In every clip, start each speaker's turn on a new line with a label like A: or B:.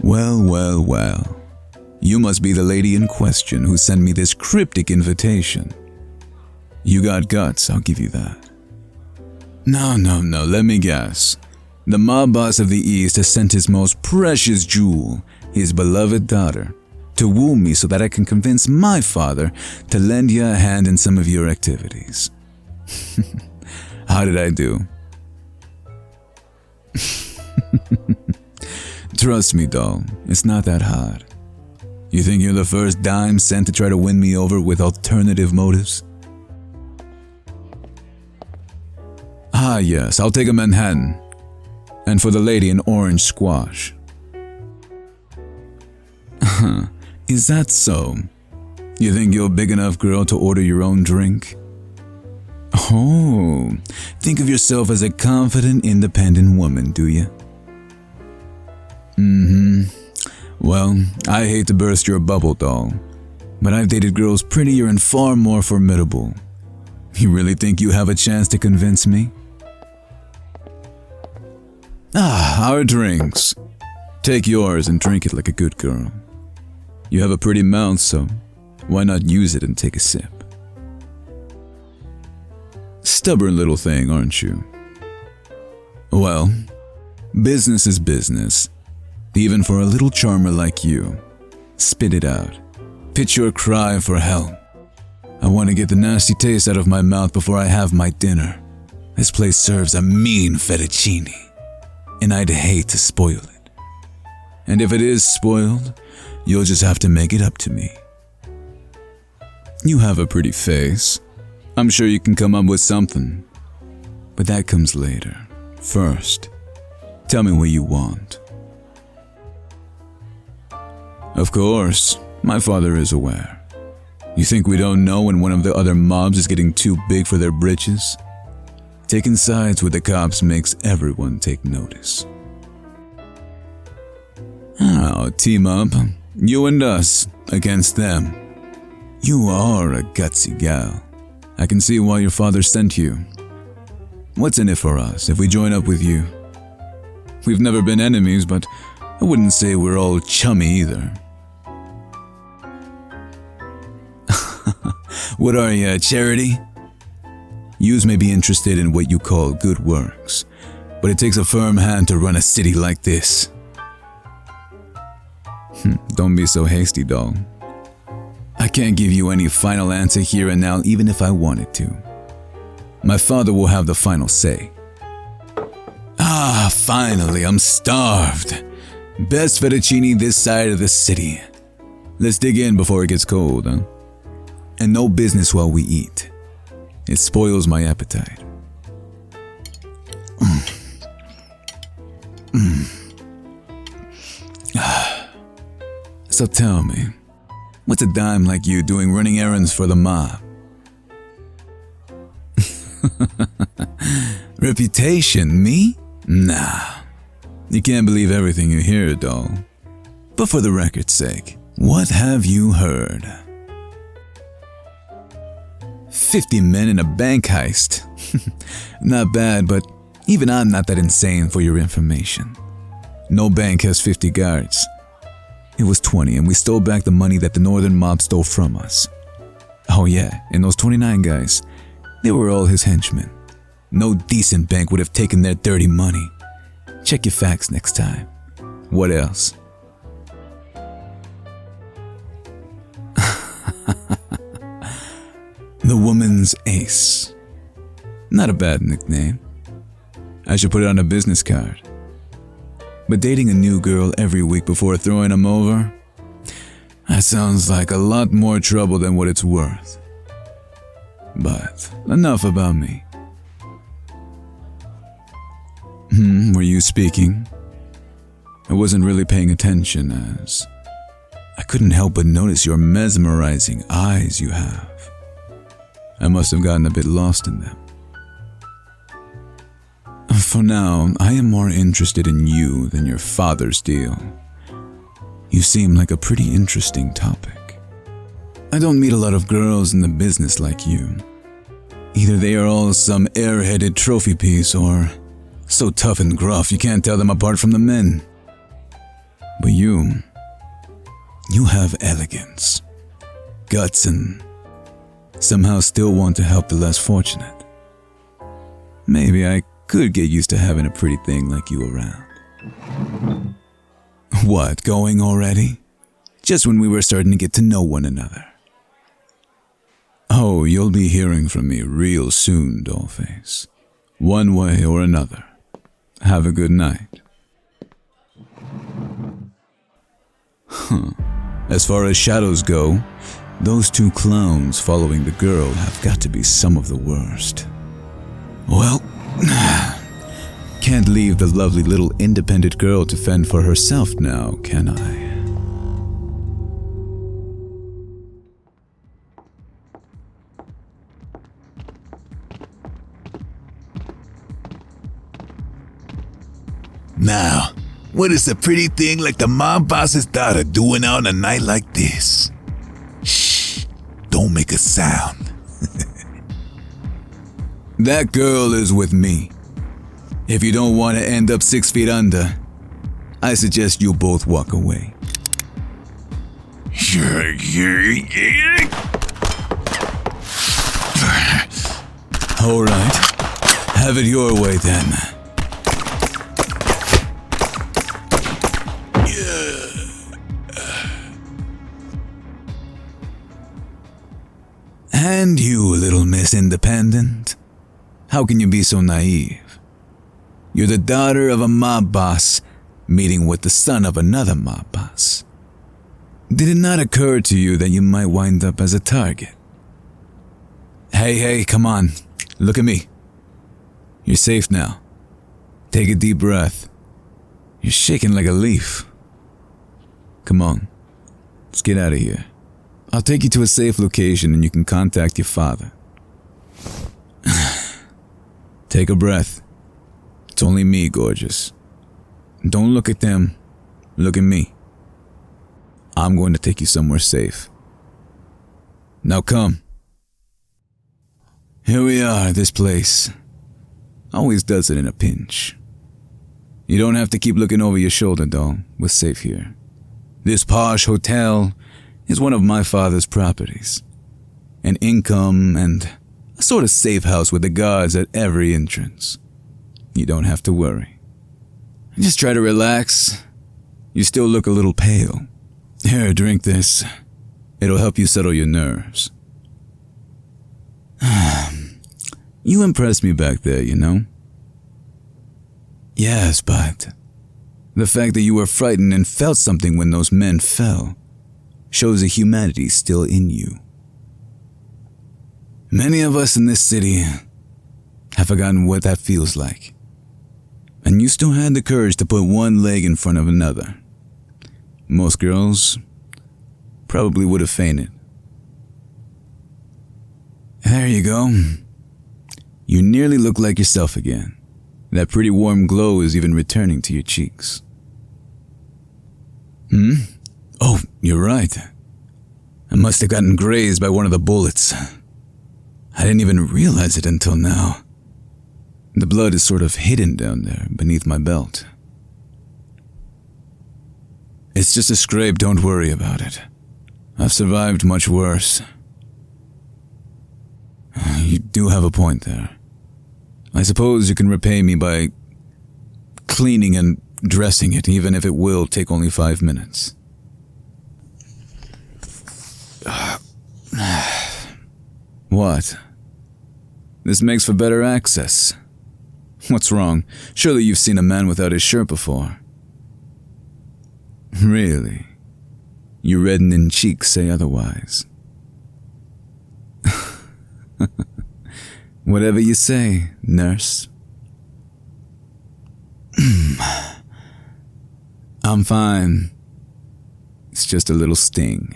A: Well, well, well. You must be the lady in question who sent me this cryptic invitation. You got guts, I'll give you that. No, let me guess. The mob boss of the East has sent his most precious jewel, his beloved daughter, to woo me so that I can convince my father to lend you a hand in some of your activities. How did I do? Trust me, doll, it's not that hard. You think you're the first dime sent to try to win me over with alternative motives? Ah, yes, I'll take a Manhattan. And for the lady, an orange squash. Is that so? You think you're a big enough girl to order your own drink? Oh, think of yourself as a confident, independent woman, do you? Well, I hate to burst your bubble, doll, but I've dated girls prettier and far more formidable. You really think you have a chance to convince me? Our drinks. Take yours and drink it like a good girl. You have a pretty mouth, so why not use it and take a sip? Stubborn little thing, aren't you? Well, business is business. Even for a little charmer like you. Spit it out. Pitch your cry for help. I want to get the nasty taste out of my mouth before I have my dinner. This place serves a mean fettuccine, and I'd hate to spoil it. And if it is spoiled, you'll just have to make it up to me. You have a pretty face. I'm sure you can come up with something. But that comes later. First, tell me what you want. Of course, my father is aware. You think we don't know when one of the other mobs is getting too big for their britches? Taking sides with the cops makes everyone take notice. Team up, you and us, against them. You are a gutsy gal. I can see why your father sent you. What's in it for us if we join up with you? We've never been enemies, but I wouldn't say we're all chummy either. What are you, a charity? Yous may be interested in what you call good works, but it takes a firm hand to run a city like this. Don't be so hasty, doll. I can't give you any final answer here and now, even if I wanted to. My father will have the final say. Finally, I'm starved. Best fettuccine this side of the city. Let's dig in before it gets cold, huh? And no business while we eat. It spoils my appetite. So tell me, what's a dime like you doing running errands for the mob? Reputation, me? Nah. You can't believe everything you hear, doll. But for the record's sake, what have you heard? 50 men in a bank heist. Not bad, but even I'm not that insane for your information. No bank has 50 guards. It was 20 and we stole back the money that the northern mob stole from us. Oh yeah, and those 29 guys, they were all his henchmen. No decent bank would have taken their dirty money. Check your facts next time. What else? The woman's ace. Not a bad nickname. I should put it on a business card. But dating a new girl every week before throwing them over? That sounds like a lot more trouble than what it's worth. But enough about me. Were you speaking? I wasn't really paying attention as I couldn't help but notice your mesmerizing eyes you have. I must have gotten a bit lost in them. For now, I am more interested in you than your father's deal. You seem like a pretty interesting topic. I don't meet a lot of girls in the business like you. Either they are all some airheaded trophy piece or so tough and gruff you can't tell them apart from the men. But you have elegance, guts, and somehow still want to help the less fortunate. Maybe I could get used to having a pretty thing like you around. What, going already? Just when we were starting to get to know one another. Oh, you'll be hearing from me real soon, Dollface. One way or another. Have a good night. As far as shadows go, those two clowns following the girl have got to be some of the worst. Well, can't leave the lovely little independent girl to fend for herself now, can I?
B: Now, what is a pretty thing like the mob boss's daughter doing on a night like this? Shh, don't make a sound.
A: That girl is with me. If you don't want to end up 6 feet under, I suggest you both walk away. All right, have it your way then. And you, little Miss Independent, how can you be so naive? You're the daughter of a mob boss meeting with the son of another mob boss. Did it not occur to you that you might wind up as a target? Hey, come on, look at me. You're safe now. Take a deep breath. You're shaking like a leaf. Come on, let's get out of here. I'll take you to a safe location and you can contact your father. Take a breath. It's only me, gorgeous. Don't look at them. Look at me. I'm going to take you somewhere safe. Now come. Here we are, this place. Always does it in a pinch. You don't have to keep looking over your shoulder, doll. We're safe here. This posh hotel is one of my father's properties. An income and a sort of safe house with the guards at every entrance. You don't have to worry. Just try to relax. You still look a little pale. Here, drink this. It'll help you settle your nerves. You impressed me back there, you know? Yes, but the fact that you were frightened and felt something when those men fell shows the humanity still in you. Many of us in this city have forgotten what that feels like. And you still had the courage to put one leg in front of another. Most girls probably would have fainted. There you go. You nearly look like yourself again. That pretty warm glow is even returning to your cheeks. Oh, you're right. I must have gotten grazed by one of the bullets. I didn't even realize it until now. The blood is sort of hidden down there beneath my belt. It's just a scrape, don't worry about it. I've survived much worse. You do have a point there. I suppose you can repay me by cleaning and dressing it, even if it will take only 5 minutes. What? This makes for better access. What's wrong? Surely you've seen a man without his shirt before. Really? Your reddening cheeks say otherwise. Whatever you say, nurse. I'm fine. It's just a little sting.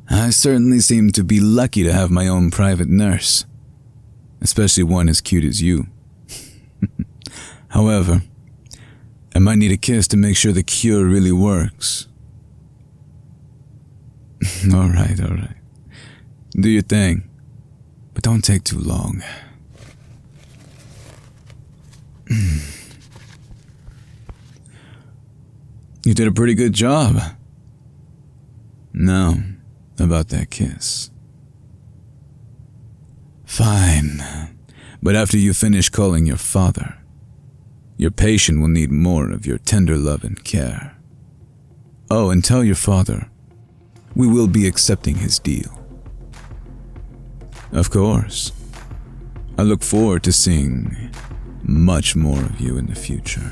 A: I certainly seem to be lucky to have my own private nurse, especially one as cute as you. However, I might need a kiss to make sure the cure really works. All right. Do your thing, but don't take too long. You did a pretty good job. Now, about that kiss. Fine, but after you finish calling your father, your patient will need more of your tender love and care. Oh, and tell your father, we will be accepting his deal. Of course, I look forward to seeing much more of you in the future.